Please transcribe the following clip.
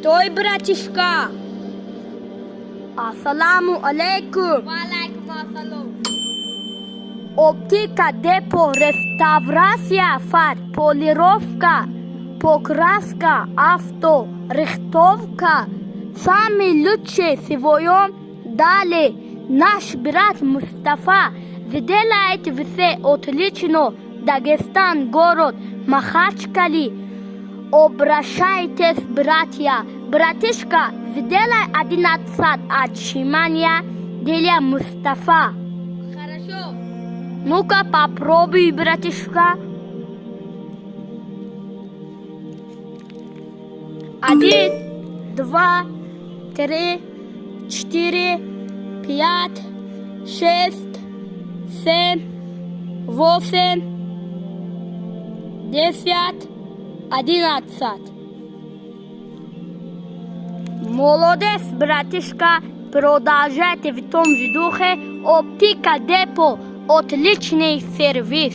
Стой, братишка! Асаламу алейкум! Валайкум асалам. Оптика депо, реставрација, фар, полировка, покраска, авто, рихтовка. Сами лучше својом дали наш брат Мустафа. Виделајте ви се отлично, Дагестан, город Махачкали. Обрашајте с братја. Братишка, виделај 11 отшимања делја Мустафа. Хорошо. Ну-ка, попробуй, братишка. 1, 2, 3, 4, 5, 6, 7, 8, 10, 11. Молодец, братишка. Продолжайте в том же духе. Оптика депо. Отличный сервис.